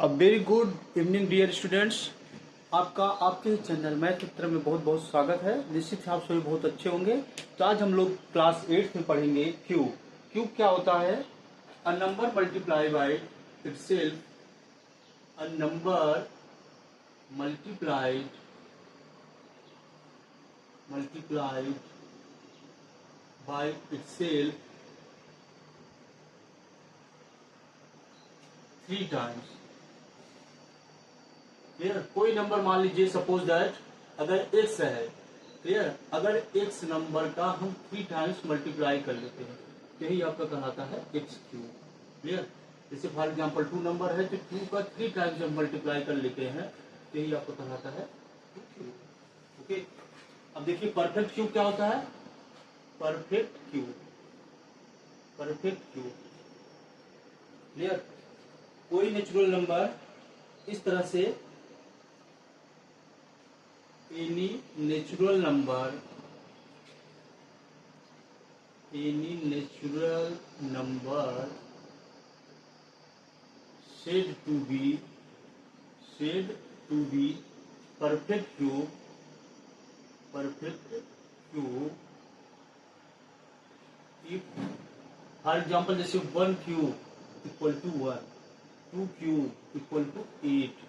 अ very good evening dear students. आपका आपके channel math मित्र में बहुत बहुत स्वागत है। निश्चित ही आप सभी बहुत अच्छे होंगे। तो आज हम लोग क्लास 8 में पढ़ेंगे क्यूब। क्यूब क्या होता है? A number multiply by itself, a number multiplied by itself 3 times. Clear? कोई नंबर मान लीजिए, सपोज दैट अगर x है, क्लियर, अगर x नंबर का हम 3 टाइम्स मल्टीप्लाई कर लेते हैं तो यही आपका कहलाता है एक्स क्यूब। क्लियर? जैसे फॉर एग्जाम्पल 2 नंबर है तो 2 का 3 टाइम्स जब मल्टीप्लाई कर लेते हैं तो यही आपका कहलाता है क्यूब। ओके, अब देखिए परफेक्ट क्यूब क्या होता है? Perfect cube, perfect cube. Clear? कोई नेचुरल नंबर इस तरह से, any natural number said to be perfect cube if, for example, जैसे 1 cube equal to 1, 2 cube equal to 8,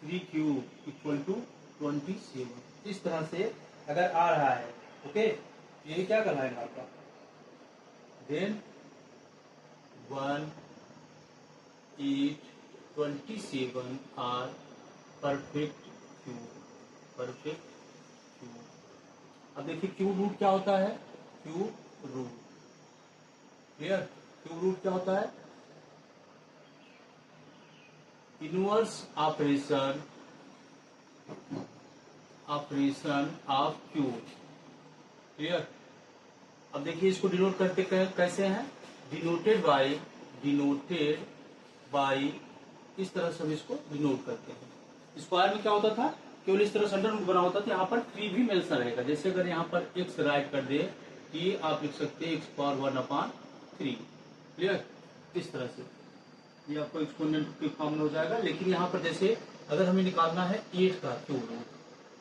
3 cube equal to 27। इस तरह से अगर आ रहा है, ओके, ये क्या कहलाएगा आपका? Then 1, 8, 27 are perfect cube, perfect cube. अब देखिए क्यूब रूट क्या होता है? Cube root, clear? Cube root क्या होता है? Inverse operation of cube. Clear? अब देखिए इसको डिनोट करते कैसे हैं? डिनोटेड बाय इस तरह से हम इसको डिनोट करते हैं। स्क्वायर में क्या होता था? केवल इस तरह से अंडर रूट बना होता था। यहाँ पर 3 भी मेंशन रहेगा। जैसे अगर यहाँ पर x राइट कर दे कि आप लिख सकते हैं x⁴ क्लियर? इस तरह से ये आपको एक्सपोनेंट के फॉर्म में हो जाएगा। लेकिन यहाँ पर जैसे अगर हमें निकालना है 8 का क्यूब रूट,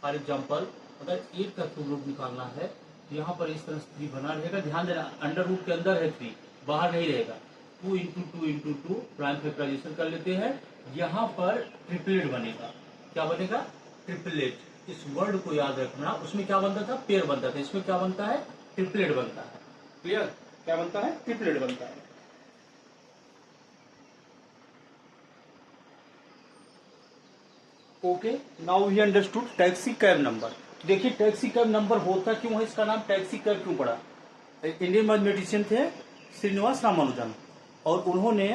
फॉर एग्जाम्पल अगर 8 का क्यूब रूट निकालना है तो यहाँ पर इस तरह से 3 बना रहेगा। ध्यान देना, अंडर रूट के अंदर है 3, बाहर नहीं रहेगा। 2 इंटू 2 इंटू 2 प्राइम फैक्टराइजेशन कर लेते हैं। यहाँ पर ट्रिपलेट बनेगा। क्या बनेगा? ट्रिपलेट। इस वर्ड को याद रखना। उसमें क्या बनता था? पेयर बनता था। इसमें क्या बनता है? ट्रिपलेट बनता है। क्लियर? क्या बनता है? ट्रिपलेट बनता है। Okay, now we understood taxi cab number. देखिए टैक्सी कैब नंबर होता क्यों है, इसका नाम टैक्सी कैब क्यों पड़ा? इंडियन मैथमेटिशियन थे श्रीनिवास रामानुजन, और उन्होंने,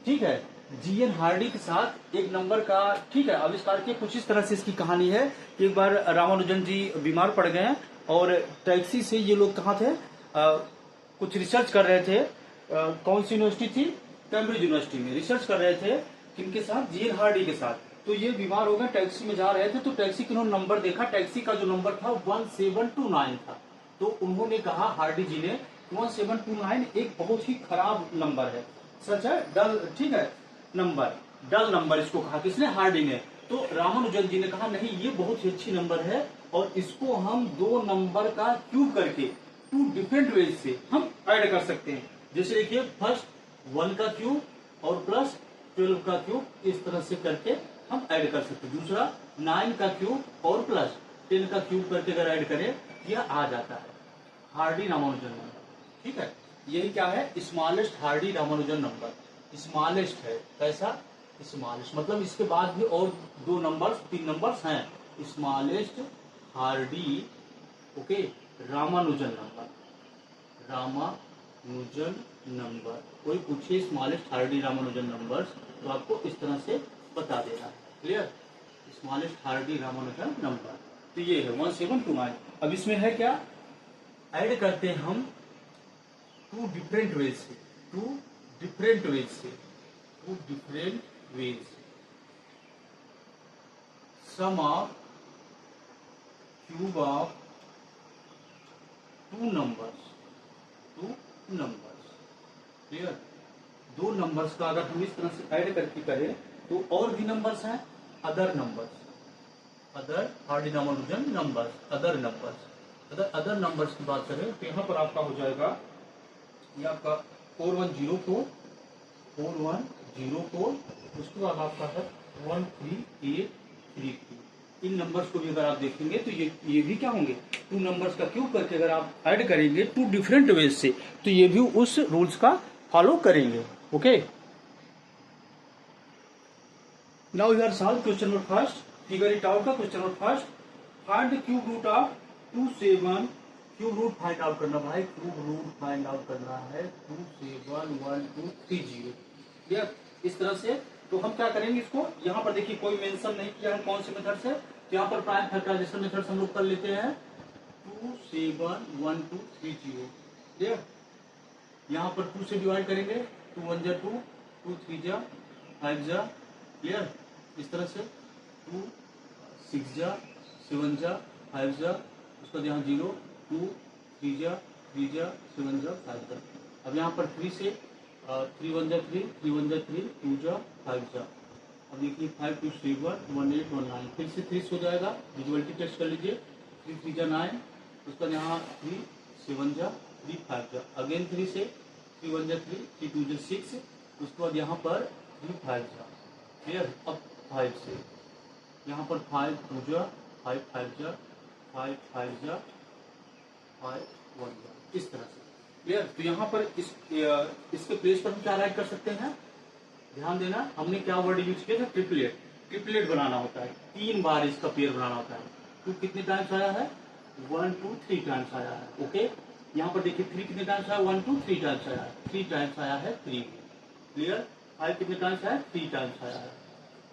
ठीक है, जीएन हार्डी के साथ एक नंबर का, ठीक है, आविष्कार किया। कुछ इस तरह से इसकी कहानी है कि एक बार रामानुजन जी बीमार पड़ गए और टैक्सी से ये लोग कहाँ थे, कुछ रिसर्च कर रहे थे। कौन सी यूनिवर्सिटी थी? कैम्ब्रिज यूनिवर्सिटी में रिसर्च कर रहे थे। किनके साथ? जीएन हार्डी के साथ। तो ये बीमार हो गए, टैक्सी में जा रहे थे तो टैक्सी के उन्होंने नंबर देखा। टैक्सी का जो नंबर था 1729 था। तो उन्होंने कहा, हार्डी जी ने, 1729 एक बहुत ही खराब नंबर है, सच है, डल, ठीक है, नंबर, डल नंबर इसको कहा। किसने? हार्डी ने। तो रामानुजन जी ने कहा नहीं, ये बहुत ही अच्छी नंबर है और इसको हम 2 नंबर का क्यूब करके 2 डिफरेंट वेज से हम ऐड कर सकते हैं। जैसे देखिए, फर्स्ट 1 का क्यूब और प्लस 12 का क्यूब, इस तरह से करके हम ऐड कर सकते हैं। दूसरा 9 का क्यूब और प्लस 10 का क्यूब करके अगर ऐड करें, यह आ जाता है हार्डी रामानुजन नंबर। ठीक है, यही क्या है? Smallest Hardy Ramanujan number. Smallest है, कैसा? स्मॉलेस्ट, मतलब इसके बाद भी और 2 नंबर्स, 3 नंबर्स हैं। Smallest Hardy, okay, Ramanujan number, Ramanujan number. कोई पूछे स्मॉलेस्ट हार्डी रामानुजन नंबर तो आपको इस तरह से बता देना है। Clear? Smallest Hardy Ramanujan number तो ये है 1729। अब इसमें है क्या? ऐड करते हैं हम 2 डिफरेंट वेज से, 2 डिफरेंट वेज से, 2 different ways. Sum of cube of 2 numbers, 2 numbers. Clear? 2 numbers का अगर हम इस तरह से ऐड करके करें तो और भी नंबर्स हैं, other numbers, other ordinal numbers, other numbers. Other numbers की बात करें तो यहाँ पर आपका हो जाएगा ये आपका 4104, 4104, उसके बाद आपका है 13832। इन नंबर्स को भी अगर आप देखेंगे तो ये भी क्या होंगे, टू नंबर्स का क्यूब करके अगर आप ऐड करेंगे टू डिफरेंट वेज से तो ये भी उस रूल्स का फॉलो करेंगे। Okay, now you are solve question number first, figure it out का question number first. Find the cube root of 27, cube root find out करना भाई, क्यूब रूट फाइंड आउट करना है 271230। क्लियर, इस तरह से तो हम क्या करेंगे इसको, यहाँ पर देखिए कोई मेंशन नहीं किया है कौन से मेथड से, तो यहाँ पर प्राइम फैक्टराइजेशन मेथड हम लोग कर लेते हैं 271230। क्लियर, यहाँ पर 2 से डिवाइड करेंगे, 2 1 जा 2, 2 3 जा 5 जा। क्लियर, इस तरह से 2 6 जा 7 जा 5 जा, उसका यहाँ 0 2 3 जा 3 जा 7 जा 5 जा। अब यहाँ पर 3 से 3 1 जा 3, 3 1 जा 3, 2 जा 5 जा। अब देखिए 5 2 7 1 8 1 9, फिर से 3 हो जाएगा, विजुअलिटी टेस्ट कर लीजिए, 3 3 जा 9, उसका यहाँ 3 7 जा 3 5 जा, अगेन 3 से 3 1 जा 3, 3 2 जा 6, उसके बाद यहाँ पर 3 5 जा। क्लियर, अब 5 से यहाँ पर 5 2 जा 5 5 जा 5 5 जा 5 1 जा, इस तरह से। क्लियर, तो यहाँ पर इसके प्लेस पर हम क्या राइट कर सकते हैं, ध्यान देना, हमने क्या वर्ड यूज किया था, ट्रिपलेट। ट्रिपलेट बनाना होता है, 3 बार इसका पेयर बनाना होता है। 2 कितने टाइम्स आया है, 1 2 3 टाइम्स आया है। ओके, यहाँ पर देखिए 3 कितने टाइम्स आया, 1 2 3 टाइम्स आया है, 3 टाइम्स आया है 3। क्लियर, 5 कितने टाइम्स आया, 3 टाइम्स आया है,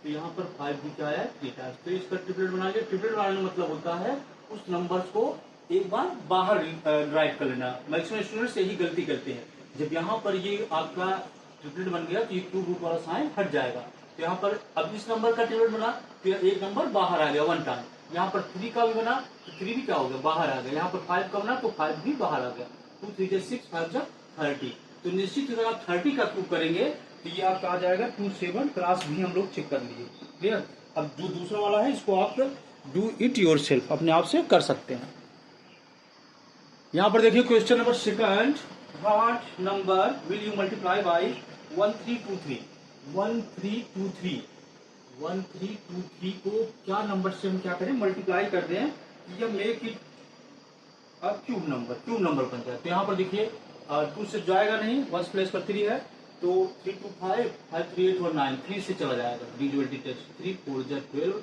तो यहाँ पर 5 भी क्या आया है, 3 टाइम्स। तो इसका ट्रिपलेट बना लिया। ट्रिपलेट बनाने का मतलब होता है उस नंबर्स को एक बार बाहर राइट कर लेना। मैक्सिमम स्टूडेंट्स यही गलती करते हैं, जब यहाँ पर ये आपका ट्रिपलेट बन गया तो ये क्यूब रूट वाला साइन हट जाएगा। तो यहाँ पर अब इस नंबर का ट्रिपलेट बना, फिर एक नंबर बाहर आ गया 1 टाइम। यहाँ पर 3 का भी बना तो 3 भी क्या हो गया, बाहर आ गया। यहाँ पर 5 का बना तो 5 भी बाहर आ गया। 2 3 जा 6, 5 जा 30। तो निश्चित अगर आप 30 का क्यूब करेंगे तो ये आपका आ जाएगा 27 क्लास भी हम लोग चेक कर लिए। क्लियर, अब जो दूसरा वाला है इसको आप डू इट योरसेल्फ, अपने आप से कर सकते हैं। यहाँ पर देखिए question number second, what number will you multiply by 1323। 1323 1323 को क्या नंबर से हम क्या करें, मल्टीप्लाई कर दें, या make it a cube number बन जाए। तो यहाँ पर देखिए 2 से जाएगा नहीं, 1 प्लेस पर 3 है, तो 3 2 5 5 3 8 1 9, 3 से चला जाएगा, डिविजिबिलिटी टेस्ट। 3 4 जा 12,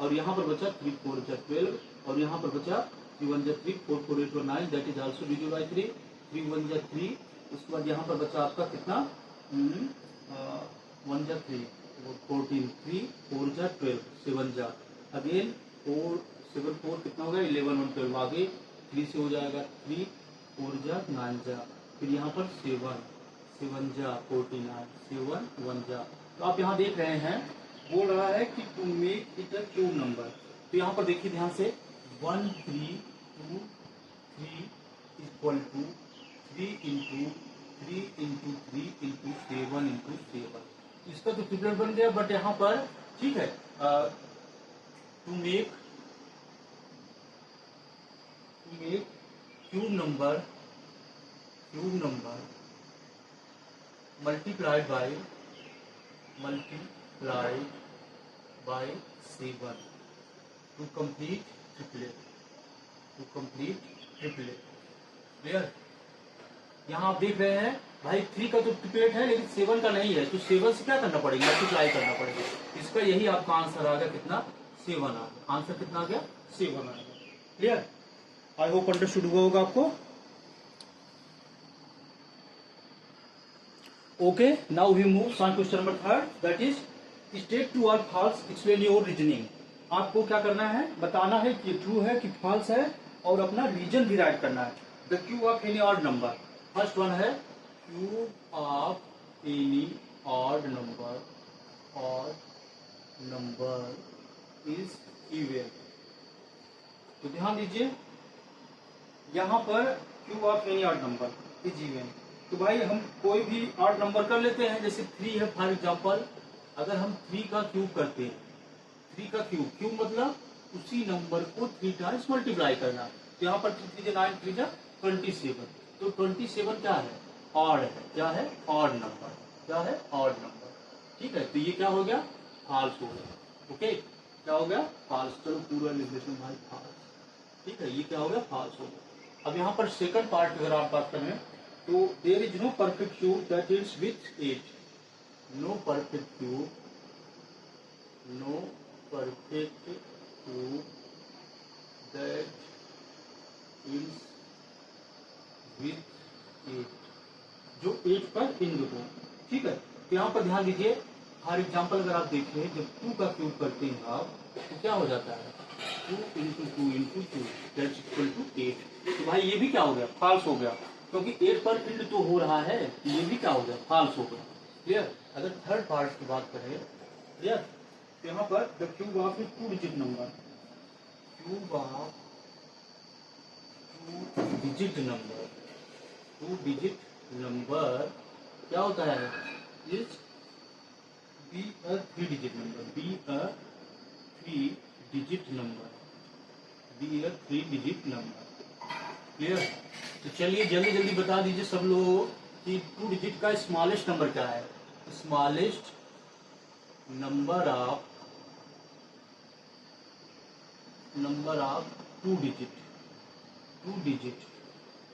और यहाँ पर बचा 3 4 जा 12, और यहाँ पर बचा 3 1 जा 3, 4 4 8 1 9, that is also divisible by 3। 3 1 जा 3, उसके बाद यहाँ पर बचा आपका कितना, 1 जा 3, 14, 3 4 जा 12, 7 जा, अगेन 4 7 4 कितना होगा, 11 1 12, आगे 3 से हो जाएगा 3 4 जा 9 जा, फिर यहाँ पर 7 7 जा 49, 7 1 जा। तो आप यहाँ देख रहे हैं बोल रहा है कि to make it a cube number. तो यहाँ पर देखिए ध्यान से, 1 3 2 3 equal to 3 into 3 into 3 into 7 into 7। इसका तो ट्रिपलेट बन गया, बट यहाँ पर ठीक है, to make cube number multiplied by 7 to complete triplet। Clear, यहाँ आप देख रहे हैं भाई 3 का तो ट्रिपलेट है लेकिन 7 का नहीं है, तो 7 से क्या करना पड़ेगा, मल्टीप्लाई करना पड़ेगा। इसका यही आपका आंसर आ गया, कितना, 7 आ गया। आंसर कितना आ गया, 7 आ गया। क्लियर, आई होप अंडरस्टूड हुआ होगा आपको। Okay, now we move on question number 3, that is state true or false, explain your reasoning। आपको क्या करना है, बताना है कि ट्रू है कि फॉल्स है, और अपना रीजन भी राइट करना है। The cube of any odd number, first one है cube of any odd number is even. तो ध्यान दीजिए, यहाँ पर cube of any odd number is even. तो भाई हम कोई भी ऑड नंबर कर लेते हैं, जैसे 3 है फॉर एग्जाम्पल, अगर हम 3 का क्यूब करते हैं, 3 का क्यूब, क्यूब मतलब उसी नंबर को 3 टाइम्स मल्टीप्लाई करना। तो यहाँ पर 3 3 9 3 27, तो 27 क्या है, ऑड है। क्या है, ऑड नंबर। क्या है, ऑड नंबर। ठीक है, तो ये क्या हो गया, फॉल्स हो गया। ओके, क्या हो गया, फॉल्स। चलो पूरा लिख देते हैं भाई, फॉल्स। ठीक है, ये क्या हो गया, फॉल्स हो गया। अब यहाँ पर सेकंड पार्ट अगर आप बात करें तो there is no perfect cube that is with 8। No perfect cube, no perfect cube that is with 8, जो 8 पर इंड हो। ठीक है, तो यहाँ पर ध्यान दीजिए, फॉर एग्जाम्पल अगर आप देखें, जब 2 का क्यूब करते हैं आप, तो क्या हो जाता है, 2 into 2 into 2 that's equal to 8। तो भाई ये भी क्या हो गया, फॉल्स हो गया, क्योंकि 8 पर इंड तो हो रहा है, तो ये भी क्या हो गया, फॉल्स हो गया। क्लियर। अगर थर्ड पार्ट की बात करें, क्लियर, तो यहाँ पर the cube of A 2 digit number, cube of 2 digit number, 2 digit number क्या होता है, is be a 3 digit number, be a 3 digit number, be a 3 digit number. Clear. तो चलिए जल्दी जल्दी बता दीजिए सब लोग कि 2 डिजिट का स्मॉलेस्ट नंबर क्या है। Smallest number of 2 digit, 2 digit,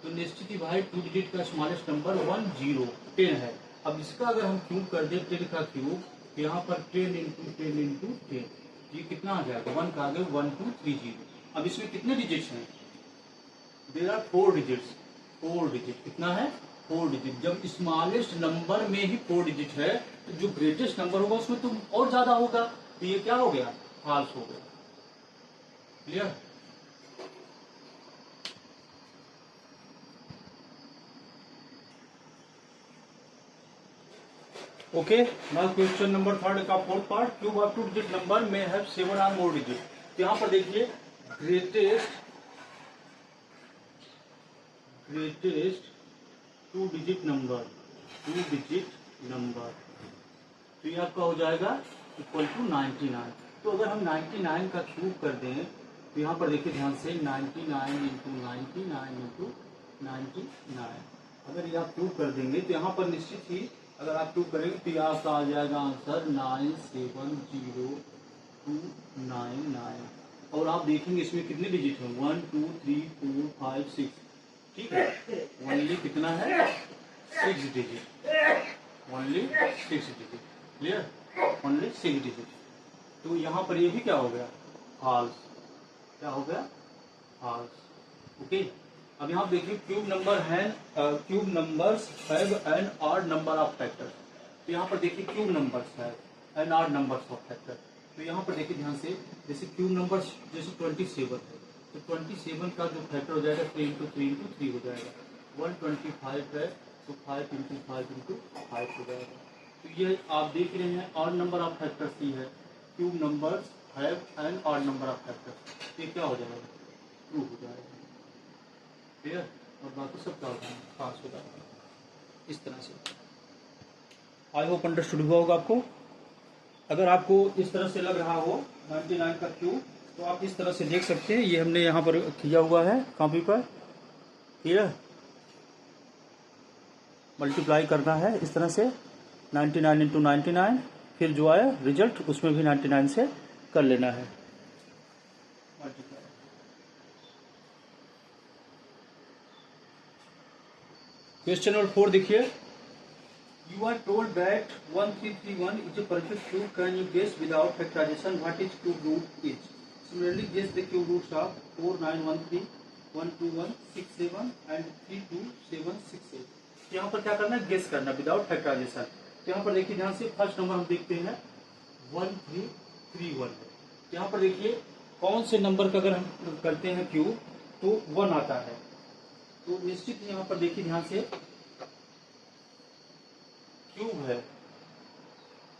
तो निश्चित ही भाई 2 डिजिट का स्मॉलेस्ट नंबर 10 है। अब इसका अगर हम क्यूब कर दे, 10 का क्यूब, तो यहाँ पर 10 इंटू 10 इंटू 10, ये कितना आ जाएगा, 1 का आगे 1230। अब इसमें कितने डिजिट्स हैं, देयर आर 4 डिजिट्स, 4 डिजिट। कितना है, 4 डिजिट। जब स्मॉलेस्ट नंबर में ही 4 डिजिट है, तो जो ग्रेटेस्ट नंबर होगा उसमें तो और ज्यादा होगा, तो ये क्या हो गया, फॉल्स हो गया। Clear. Okay, now question number third का fourth part, cube of 2 digit number may have 7 or more digit. तो यहाँ पर देखिए, greatest 2 digit number, 2 digit number, तो ये आपका हो जाएगा इक्वल टू 99। तो अगर हम 99 का क्यूब कर दें, तो यहाँ पर देखिए ध्यान से, 99 इंटू 99 इंटू 99, अगर ये आप क्यूब कर देंगे तो यहाँ पर निश्चित ही अगर आप क्यूब करेंगे तो ये आपका आ जाएगा आंसर 970299। और आप देखेंगे इसमें कितने डिजिट हैं, 1 2 3 4 5 6। ठीक है, ओनली कितना है, 6 digit, only 6 digit. Clear, only 6 digit. तो यहाँ पर ये भी क्या हो गया, फॉल्स। क्या हो गया, फॉल्स। ओके, अब यहाँ देखिए, क्यूब नंबर है, cube numbers have an odd number of factors. तो यहाँ पर देखिए, क्यूब नंबर्स है an odd numbers of factor. तो यहाँ पर देखिए ध्यान से, जैसे क्यूब नंबर्स जैसे 27 है, तो 27 का जो फैक्टर हो जाएगा 3 इंटू 3 इंटू 3 हो जाएगा। 125 है, तो 5 इंटू 5 इंटू 5 हो जाएगा। तो ये आप देख रहे हैं, ऑड नंबर ऑफ फैक्टर्स ही है, cube numbers have an odd number of factors. ये क्या हो जाएगा, ट्रू हो जाएगा। क्लियर। और बाकी सब क्या होता है, पास हो जाएगा इस तरह से। आई होप अंडरस्टूड हुआ होगा आपको। अगर आपको इस तरह से लग रहा हो 99 का क्यूब, तो आप इस तरह से देख सकते हैं, ये हमने यहाँ पर किया हुआ है कॉपी पर। क्लियर, मल्टीप्लाई करना है इस तरह से 99 इंटू 99, फिर जो आया रिजल्ट उसमें भी 99 से कर लेना है मल्टीप्लाई। क्वेश्चन नंबर 4 देखिए, you are told that 1331 is a perfect cube. Can you guess without factorization what its cube root is? Similarly, guess the cube roots of 4913, 12167 and 32768. यहाँ पर क्या करना है, गेस करना विदाउट फैक्टराइजेशन। तो यहाँ पर देखिए ध्यान से, फर्स्ट नंबर हम देखते हैं 1331 है। यहाँ पर देखिए, कौन से नंबर का अगर हम करते हैं क्यूब तो 1 आता है। तो निश्चित यहाँ पर देखिए ध्यान से, क्यूब है,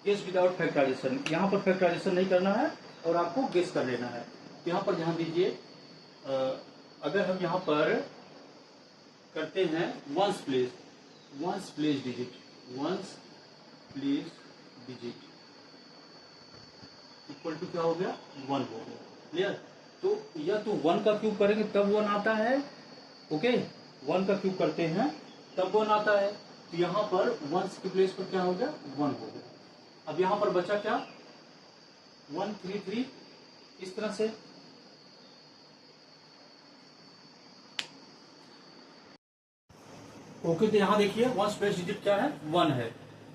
गेस विदाउट फैक्टराइजेशन। यहाँ पर फैक्टराइजेशन नहीं करना है और आपको गेस कर लेना है। तो यहाँ पर ध्यान दीजिए, अगर हम यहाँ पर करते हैं ones place digit, ones place digit, equal to क्या हो गया 1 हो गया। क्लियर? तो या तो 1 का क्यूब करेंगे तब 1 आता है, ओके, 1 का क्यूब करते हैं तब 1 आता है। तो यहाँ पर 1 के प्लेस पर क्या हो गया 1 हो गया। अब यहाँ पर बचा क्या 133 इस तरह से। ओके, तो यहाँ देखिए 1 स्पेस डिजिट क्या है 1 है।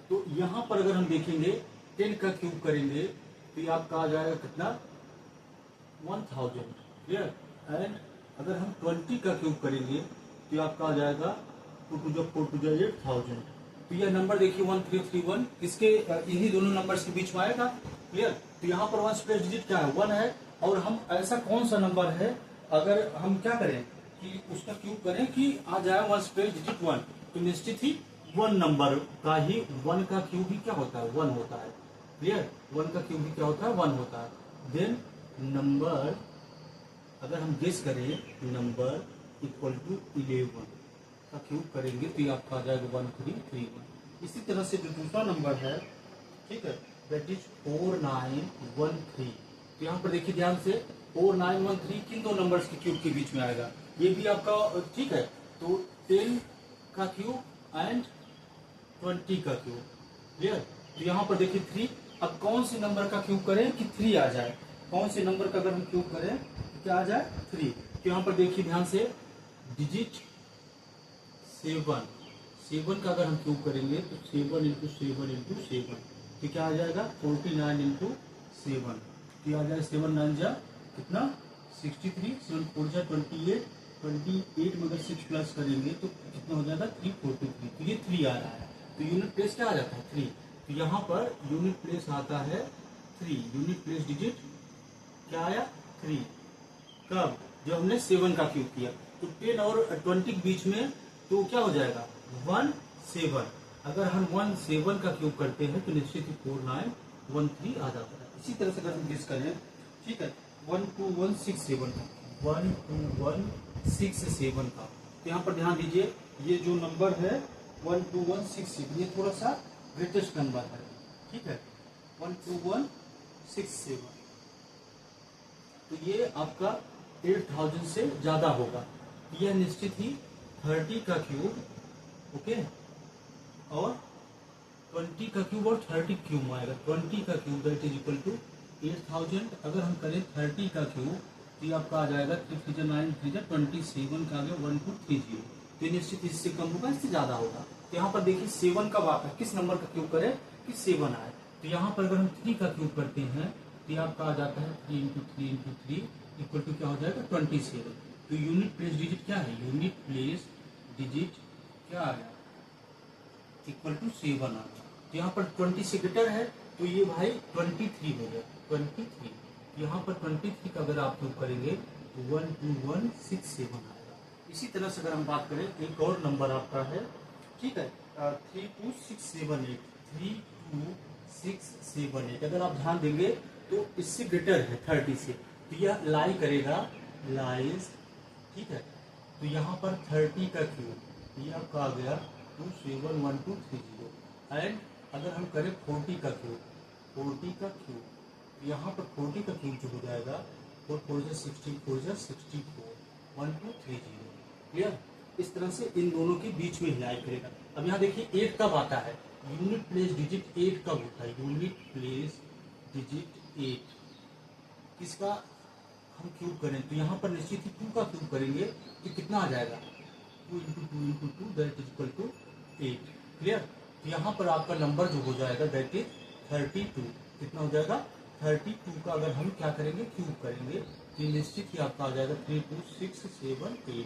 तो यहाँ पर अगर हम देखेंगे 10 का क्यूब करेंगे तो ये आपका आ जाएगा कितना 1000। क्लियर? एंड अगर हम 20 का क्यूब करेंगे तो ये आपका आ जाएगा 2 टू जो 4 टू जो 8000। तो यह नंबर देखिए 1331 इसके इन्हीं दोनों नंबर्स के बीच में आएगा। क्लियर? तो यहाँ पर 1 स्पेस डिजिट क्या है 1 है। और हम ऐसा कौन सा नंबर है अगर हम क्या करें कि उसका क्यूब करें कि आ जाए 1 स्पेस डिजिट 1, तो निश्चित ही 1 नंबर का ही 1 का क्यूब ही क्या होता है 1 होता है। क्लियर? 1 का क्यूब ही क्या होता है 1 होता है। देन नंबर अगर हम गेस करें नंबर इक्वल टू 11 का क्यूब करेंगे तो ये आपका आ जाएगा 1331। इसी तरह से जो दूसरा नंबर है, ठीक है, दैट इज 4913। तो यहाँ पर देखिए ध्यान से 4913 किन दो नंबर्स के क्यूब के बीच में आएगा, ये भी आपका ठीक है। तो 10 का क्यूब एंड 20 का क्यूब। क्लियर? तो यहाँ पर देखिए 3। अब कौन से नंबर का क्यूब करें कि 3 आ जाए, कौन से नंबर का अगर हम क्यूब करें तो क्या आ जाए 3। तो यहाँ पर देखिए ध्यान से डिजिट 7 का अगर हम क्यूब करेंगे तो 7 इंटू 7 इंटू 7 तो क्या आ जाएगा 49 इंटू 7। तो आ जाएगा 7 9 जा कितना 63, 7 4 जा 28, 28 में अगर 6 प्लस करेंगे तो कितना हो जाएगा 343। तो ये 3 आ रहा है। तो यूनिट प्लेस क्या आ जाता है 3। तो यहाँ पर यूनिट प्लेस आता है 3। यूनिट प्लेस डिजिट क्या आया 3। कब? जब हमने 7 का क्यूब किया। तो 10 और 20 के बीच में तो क्या हो जाएगा 1 7। अगर हम 1 7 का क्यूब करते हैं तो निश्चित ही 4913 आ जाता है। इसी तरह से अगर हम गेस करें, ठीक है, 12167 का 12167 का। तो यहाँ पर ध्यान दीजिए ये जो नंबर है 12167 ये थोड़ा सा ग्रेटेस्ट नंबर है, ठीक है, 12167। तो ये आपका 8000 से ज्यादा होगा। यह निश्चित ही 30 का क्यूब, ओके, और 20 का क्यूब और 30 क्यूब आएगा। 20 का cube that is equal to 8000। अगर हम करें 30 का क्यूब तो ये आपका आ जाएगा 3 3 9 3 27 का आ गया 1230। तो ये निश्चित इससे कम होगा, इससे ज्यादा होगा। तो यहाँ पर देखिए 7 कब आता है, किस नंबर का क्यूब करें कि 7 आए। तो यहाँ पर अगर हम 3 का क्यूब करते हैं तो ये आपका आ जाता है 3 इंटू 3 इंटू 3 इक्वल टू क्या हो जाएगा 27। तो यूनिट प्लेस डिजिट क्या है, यूनिट प्लेस डिजिट क्या आ गया इक्वल टू 7 आ गया। तो यहाँ पर 20 से ग्रेटर है तो ये भाई 23 हो गया 23। यहाँ पर 23 का अगर आप क्यूब करेंगे तो 12167 आएगा। इसी तरह से अगर हम बात करें एक और नंबर आपका है, ठीक है, 32678 32678। अगर आप ध्यान देंगे तो इससे ग्रेटर है 30 से, तो यह लाई करेगा लाइज, ठीक है। तो यहाँ पर 30 का क्यूब ये आपका आ गया 271230। एंड अगर हम करें 40 का क्यूब, 40 का क्यूब यहाँ पर 40 का क्यूब जो हो जाएगा 4 4 16 4 64 1230। क्लियर? इस तरह से इन दोनों के बीच में हिलाई करेगा। अब यहाँ देखिए 8 कब आता है, यूनिट प्लेस डिजिट 8 कब होता है, यूनिट प्लेस डिजिट 8 किसका हम क्यूब करें तो यहाँ पर निश्चित ही 2 का क्यूब करेंगे तो कितना आ जाएगा 2 into 2 into 2 that is equal to 8। Clear? तो यहाँ पर आपका नंबर जो हो जाएगा दैट इज 32। कितना हो जाएगा 32 का अगर हम क्या करेंगे क्यूब करेंगे तो निश्चित ही आपका आ जाएगा 32678।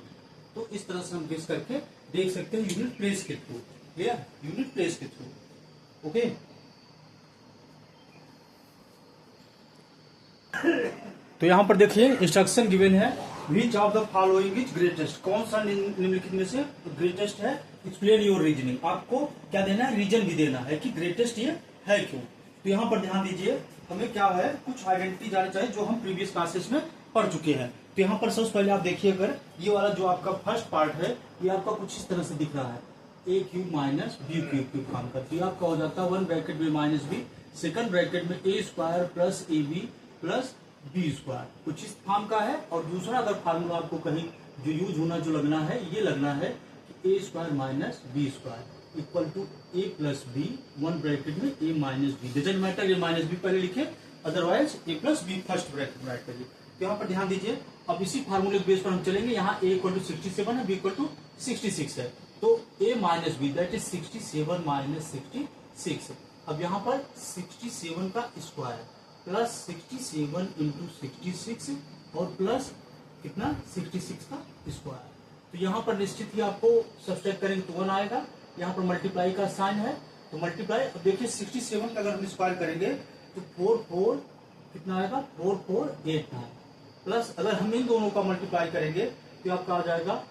तो इस तरह से हम गेस करके देख सकते हैं यूनिट प्लेस के थ्रू। क्लियर? यूनिट प्लेस के थ्रू। ओके, तो यहाँ पर देखिए इंस्ट्रक्शन गिवन है, which of the following is greatest, कौन सा निम्नलिखित में से ग्रेटेस्ट है, एक्सप्लेन योर रीजनिंग। आपको क्या देना है, रीजन भी देना है कि ग्रेटेस्ट ये है क्यों। तो यहाँ पर ध्यान दीजिए हमें क्या है कुछ आइडेंटिटी जानी चाहिए जो हम प्रीवियस क्लासेस में पढ़ चुके हैं। तो यहाँ पर सबसे पहले आप देखिए अगर ये वाला जो आपका फर्स्ट पार्ट है ये आपका कुछ इस तरह से दिख रहा है, ए क्यूब माइनस बी क्यूब काम करती है, आपका हो जाता है 1 ब्रैकेट में माइनस बी, सेकंड ब्रैकेट में A square plus A B plus B square कुछ इस फॉर्म का है। और दूसरा अगर फार्मूला आपको कहीं जो यूज होना जो लगना है ये लगना है कि a square minus b square equal to a plus b, one bracket में a minus b, doesn't matter a minus b पहले लिखे, otherwise a plus b first bracket में राइट करिए। तो यहाँ पर ध्यान दीजिए, अब इसी फार्मूले के बेस पर हम चलेंगे। यहाँ ए इक्वल टू 67 है, बी इक्वल टू 66 है, तो a minus b that is 67 minus 66। अब यहाँ पर 67 का स्क्वायर प्लस 67 इंटू 66 और प्लस कितना 66 का स्क्वायर। तो यहाँ पर निश्चित ही आपको सब्सट्रैक्ट करेंगे तो 1 आएगा। यहाँ पर मल्टीप्लाई का साइन है तो मल्टीप्लाई। अब देखिए 67 का अगर हम स्क्वायर करेंगे तो 4 कितना आएगा 4489 प्लस अगर हम इन दोनों का मल्टीप्लाई करेंगे तो आपका आ जाएगा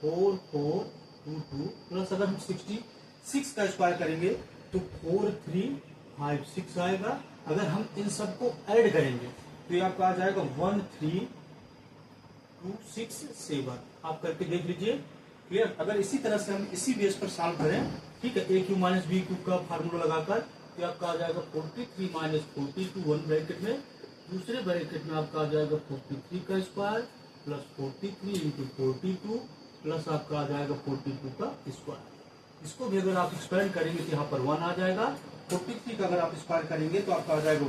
4422 प्लस अगर हम 66 का स्क्वायर करेंगे तो 4356 आएगा। अगर हम इन सबको ऐड करेंगे तो ये आपका आ जाएगा 13267। आप करके देख लीजिए, क्लियर। अगर इसी तरह से हम इसी बेस पर सॉल्व करें, ठीक है, ए क्यूब माइनस बी क्यूब का फार्मूला लगाकर तो आपका आ जाएगा 43 माइनस 42 वन ब्रैकेट में, दूसरे ब्रैकेट में आपका आ जाएगा 43 का स्क्वायर प्लस 43 इंटू 42 प्लस आपका आ जाएगा 42 का स्क्वायर। इसको भी अगर आप एक्सपेंड करेंगे तो यहाँ पर 1 आ जाएगा। 43 का अगर आप स्क्वायर करेंगे तो आपका आ जाएगा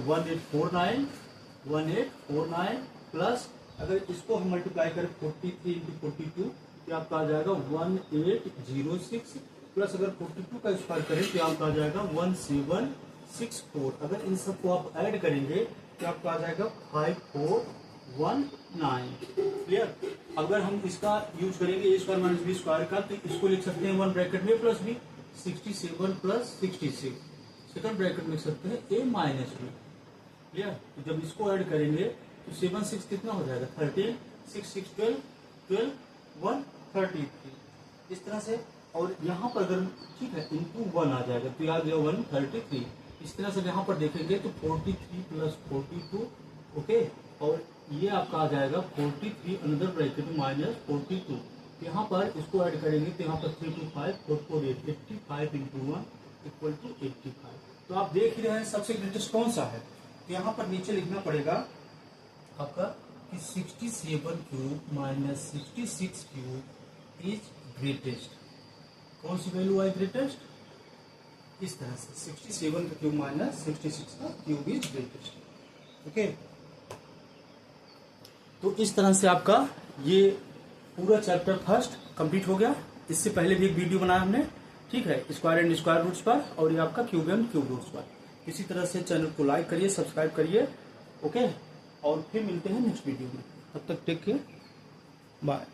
1849 प्लस अगर इसको हम मल्टीप्लाई करें 43 इंटू 42 तो आपका आ जाएगा 1806 प्लस अगर 42 का स्क्वायर करें तो आपका आ जाएगा 1764। अगर इन सबको आप ऐड करेंगे तो आपका आ जाएगा 5419, क्लियर। अगर हम इसका यूज करेंगे a square minus b square का तो इसको लिख सकते हैं वन ब्रैकेट में plus b 67 plus 66, second bracket में लिख सकते हैं ए माइनस बी, क्लियर। तो जब इसको ऐड करेंगे तो 7 6 कितना हो जाएगा 13, 6 6 12 12 1 33 इस तरह से। और यहाँ पर अगर ठीक है इंटू 1 आ जाएगा तो याद 133 इस तरह से। यहाँ पर देखेंगे तो 43 प्लस 42 ओके, और ये आपका आ जाएगा 43 अनदर ब्रैकेट माइनस 42। यहाँ पर इसको ऐड करेंगे तो यहाँ पर 3 2 5 4 4 8 55 इंटू 1 इक्वल टू 85। तो आप देख ही रहे हैं सबसे ग्रेटेस्ट कौन सा है। तो यहाँ पर नीचे लिखना पड़ेगा आपका कि 67 cube minus 66 cube is greatest. कौन सी वैल्यू आई ग्रेटेस्ट, इस तरह से 67 का क्यूब माइनस 66 का क्यूब इज ग्रेटेस्ट, ओके। तो इस तरह से आपका ये पूरा चैप्टर फर्स्ट कंप्लीट हो गया। इससे पहले भी एक वीडियो बनाया हमने, ठीक है, स्क्वायर एंड स्क्वायर रूट्स पर और ये आपका क्यूब एंड क्यूब रूट्स पर। इसी तरह से चैनल को लाइक करिए, सब्सक्राइब करिए, ओके। और फिर मिलते हैं नेक्स्ट वीडियो में, तब तक टेक केयर, बाय।